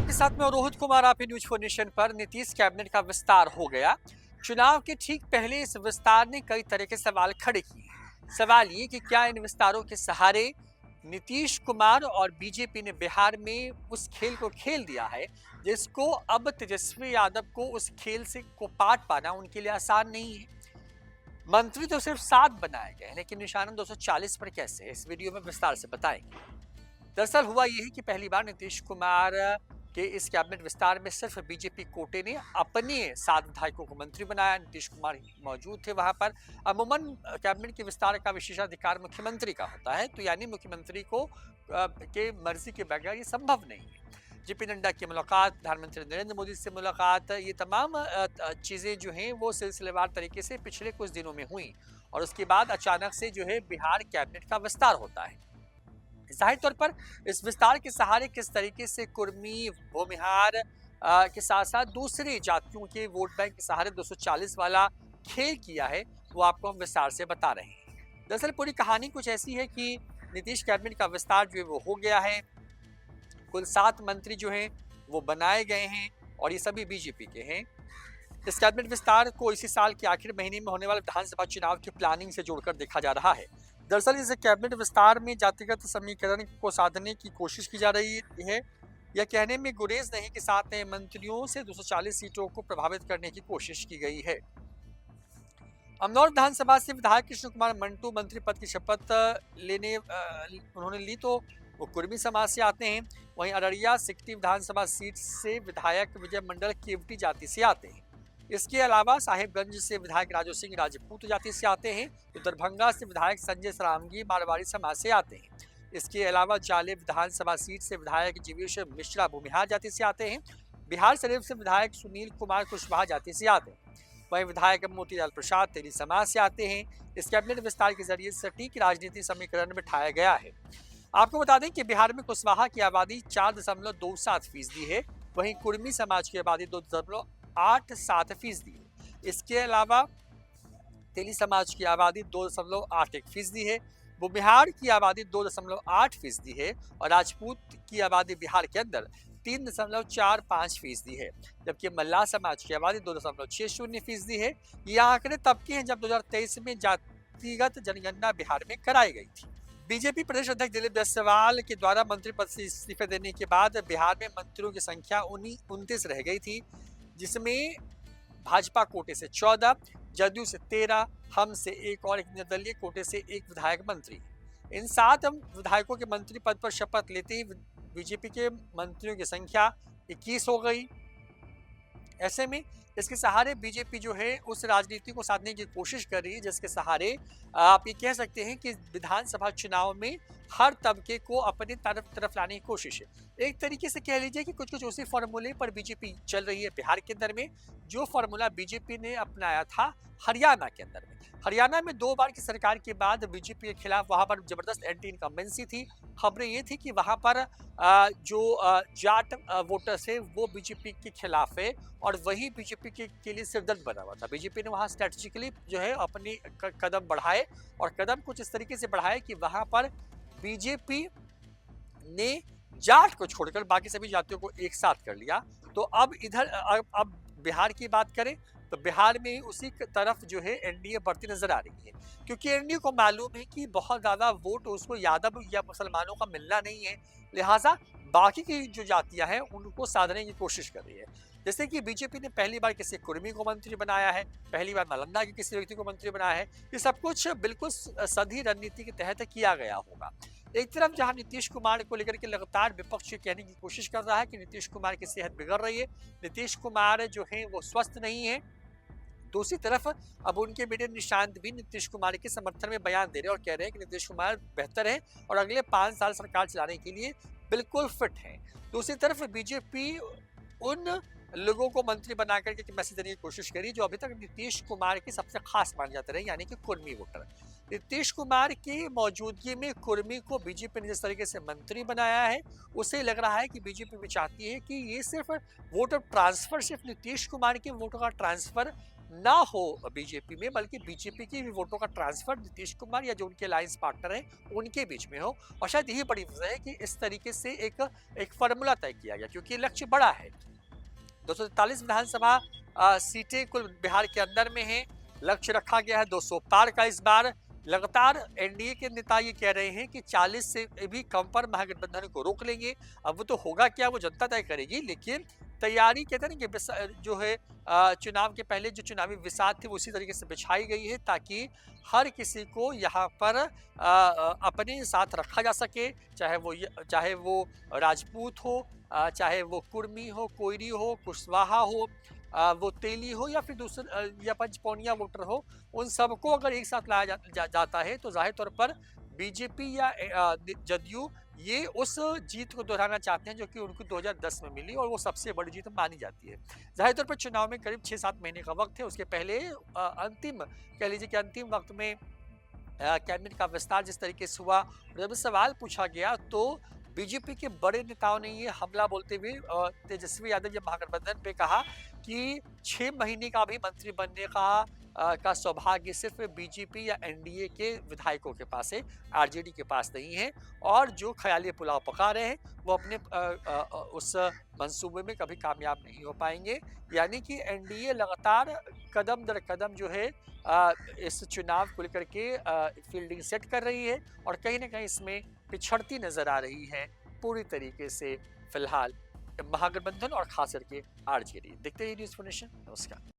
आपके साथ में रोहित कुमार, आप न्यूज फॉर नेशन पर। नीतीश कैबिनेट का विस्तार हो गया। चुनाव के ठीक पहले इस विस्तार ने कई तरह के सवाल खड़े किए। सवाल ये कि क्या इन विस्तारों के सहारे नीतीश कुमार और बीजेपी ने बिहार में उस खेल को खेल दिया है जिसको अब तेजस्वी यादव को उस खेल से को पाट पाना उनके लिए आसान नहीं है। मंत्री तो सिर्फ 7 बनाए गए, लेकिन निशाना 240 पर कैसे है, इस वीडियो में विस्तार से बताएंगे। दरअसल हुआ यह है कि पहली बार नीतीश कुमार के इस कैबिनेट विस्तार में सिर्फ बीजेपी कोटे ने अपने 7 विधायकों को मंत्री बनाया। नीतीश कुमार मौजूद थे वहां पर। अमूमन कैबिनेट के विस्तार का विशेषाधिकार मुख्यमंत्री का होता है, तो यानी मुख्यमंत्री को के मर्जी के बगैर ये संभव नहीं है। जेपी नड्डा की मुलाकात, प्रधानमंत्री नरेंद्र मोदी से मुलाकात, ये तमाम चीजें जो हैं वो सिलसिलेवार तरीके से पिछले कुछ दिनों में हुई और उसके बाद अचानक से जो है बिहार कैबिनेट का विस्तार होता है। जाहिर तौर पर इस विस्तार के सहारे किस तरीके से कुर्मी, भूमिहार के साथ साथ दूसरे जातियों के वोट बैंक के सहारे 240 वाला खेल किया है, वो आपको हम विस्तार से बता रहे हैं। दरअसल पूरी कहानी कुछ ऐसी है कि नीतीश कैबिनेट का विस्तार जो है वो हो गया है। कुल 7 मंत्री जो हैं वो बनाए गए हैं और ये सभी बीजेपी के हैं। इस कैबिनेट विस्तार को इसी साल के आखिर महीने में होने वाले विधानसभा चुनाव की प्लानिंग से जोड़कर देखा जा रहा है। दरअसल इस कैबिनेट विस्तार में जातिगत समीकरण को साधने की कोशिश की जा रही है। यह कहने में गुरेज नहीं कि 7 नए मंत्रियों से 240 सीटों को प्रभावित करने की कोशिश की गई है। अमनौर विधानसभा से विधायक कृष्ण कुमार मंटू मंत्री पद की शपथ लेने उन्होंने ली, तो वो कुर्मी समाज से आते हैं। वहीं अररिया सिकटी विधानसभा सीट से विधायक विजय मंडल केवटी जाति से आते हैं। इसके अलावा साहिबगंज से विधायक राजू सिंह राजपूत जाति से आते हैं, तो दरभंगा से विधायक संजय सरामगी मारवाड़ी समाज से आते हैं। इसके अलावा जाले विधानसभा सीट से विधायक जीवेश मिश्रा भूमिहार जाति से आते हैं। बिहार शरीफ से विधायक सुनील कुमार कुशवाहा जाति से आते हैं। वहीं विधायक मोतीलाल प्रसाद तेली समाज से आते हैं। इस कैबिनेट विस्तार के जरिए सटीक राजनीति समीकरण बिठाया गया है। आपको बता दें कि बिहार में कुशवाहा की आबादी 4.27% है, वहीं कुर्मी समाज की आबादी 2.87% है। इसके अलावा तेली समाज की आबादी 2.81% है। बिहार की आबादी 2.8% है और राजपूत की आबादी बिहार के अंदर 3.45% है, जबकि मल्लाह समाज की आबादी 2.60% है। ये आंकड़े तब के हैं जब 2023 में जातिगत जनगणना बिहार में कराई गई थी। बीजेपी प्रदेश अध्यक्ष दिलीप जायसवाल के द्वारा मंत्री पद से इस्तीफे देने के बाद बिहार में मंत्रियों की संख्या 29 रह गई थी, जिसमें भाजपा कोटे से 14, जदयू से 13, हम से 1 और एक निर्दलीय कोटे से 1 विधायक मंत्री। इन 7 विधायकों के मंत्री पद पर शपथ लेते ही बीजेपी के मंत्रियों की संख्या 21 हो गई। ऐसे में इसके सहारे बीजेपी जो है उस राजनीति को साधने की कोशिश कर रही है जिसके सहारे आप ये कह सकते हैं कि विधानसभा चुनाव में हर तबके को अपने तरफ लाने की कोशिश है। एक तरीके से कह लीजिए कि कुछ कुछ उसी फॉर्मूले पर बीजेपी चल रही है बिहार के अंदर में, जो फॉर्मूला बीजेपी ने अपनाया था हरियाणा के अंदर में। हरियाणा में 2 बार की सरकार के बाद बीजेपी के खिलाफ वहां पर जबरदस्त एंटी इनकम्बेंसी थी। खबरें ये थी कि वहां पर जो जाट वोटर्स है वो बीजेपी के खिलाफ है और वही बीजेपी के लिए सिरदर्द बना हुआ था। बीजेपी ने वहां स्ट्रेटेजिकली जो है अपनी कदम बढ़ाए और कदम कुछ इस तरीके से बढ़ाए कि वहां पर बीजेपी ने जाट को छोड़कर बाकी सभी जातियों को एक साथ कर लिया। तो अब इधर अब बिहार की बात करें तो बिहार में उसी तरफ जो है एनडीए बढ़ती नजर आ रही है, क्योंकि एनडीए को मालूम है कि बहुत ज्यादा वोट उसको यादव या मुसलमानों का मिलना नहीं है, लिहाजा बाकी की जो जातियां हैं उनको साधने की कोशिश कर रही है। जैसे कि बीजेपी ने पहली बार किसी कुर्मी को मंत्री बनाया है, पहली बार नालंदा के किसी व्यक्ति को मंत्री बनाया है। ये सब कुछ बिल्कुल सधी रणनीति के तहत किया गया होगा। एक तरफ जहां नीतीश कुमार को लेकर के लगातार विपक्ष कहने की कोशिश कर रहा है कि नीतीश कुमार की सेहत बिगड़ रही है, नीतीश कुमार जो है वो स्वस्थ नहीं है, दूसरी तरफ अब उनके बेटे निशांत भी नीतीश कुमार के समर्थन में बयान दे रहे हैं और कह रहे हैं कि नीतीश कुमार बेहतर है और अगले 5 साल सरकार चलाने के लिए बिल्कुल फिट है। दूसरी तरफ बीजेपी उन लोगों को मंत्री बना करके मैसेज देने की कोशिश करी जो अभी तक नीतीश कुमार की सबसे खास मान जाते रहे, यानी कि कुर्मी वोटर। नीतीश कुमार की मौजूदगी में कुर्मी को बीजेपी ने जिस तरीके से मंत्री बनाया है, उसे लग रहा है कि बीजेपी भी चाहती है कि ये सिर्फ वोटर ट्रांसफर, सिर्फ नीतीश कुमार के वोटों का ट्रांसफर ना हो बीजेपी में, बल्कि बीजेपी की भी वोटों का ट्रांसफर नीतीश कुमार या जो उनके अलायंस पार्टनर हैं उनके बीच में हो। और शायद यही बड़ी वजह है कि इस तरीके से एक एक फॉर्मूला तय किया गया, क्योंकि लक्ष्य बड़ा है। 243 विधानसभा सीटें कुल बिहार के अंदर में हैं। लक्ष्य रखा गया है 200 पार का। इस बार लगातार एनडीए के नेता ये कह रहे हैं कि 40 से भी कम पर महागठबंधन को रोक लेंगे। अब वो तो होगा क्या, वो जनता तय करेगी, लेकिन तैयारी कहते हैं ना कि जो है चुनाव के पहले जो चुनावी विसात थी वो उसी तरीके से बिछाई गई है, ताकि हर किसी को यहाँ पर अपने साथ रखा जा सके, चाहे वो राजपूत हो, चाहे वो कुर्मी हो, कोयरी हो, कुशवाहा हो, वो तेली हो, या फिर दूसरे या पंचपौनिया वोटर हो। उन सबको अगर एक साथ लाया जाता है तो जाहिर तौर पर बीजेपी या जदयू ये उस जीत को दोहराना चाहते हैं जो कि उनको 2010 में मिली, और वो सबसे बड़ी जीत मानी जाती है। जाहिर तौर पर चुनाव में करीब 6-7 महीने का वक्त है। उसके पहले अंतिम कह लीजिए कि अंतिम वक्त में कैबिनेट का विस्तार जिस तरीके से हुआ, जब सवाल पूछा गया तो बीजेपी के बड़े नेताओं ने ये हमला बोलते हुए तेजस्वी यादव जब महागठबंधन पे कहा कि 6 महीने का भी मंत्री बनने का सौभाग्य सिर्फ बीजेपी या एनडीए के विधायकों के पास है, आरजेडी के पास नहीं है, और जो ख्याली पुलाव पका रहे हैं वो अपने उस मंसूबे में कभी कामयाब नहीं हो पाएंगे। यानी कि एनडीए लगातार कदम दर कदम जो है इस चुनाव को लेकर के फील्डिंग सेट कर रही है, और कहीं ना कहीं इसमें पिछड़ती नजर आ रही है पूरी तरीके से फिलहाल महागठबंधन और खास करके आरजेडी। देखते रहिए न्यूज़ 4 नेशन। नमस्कार।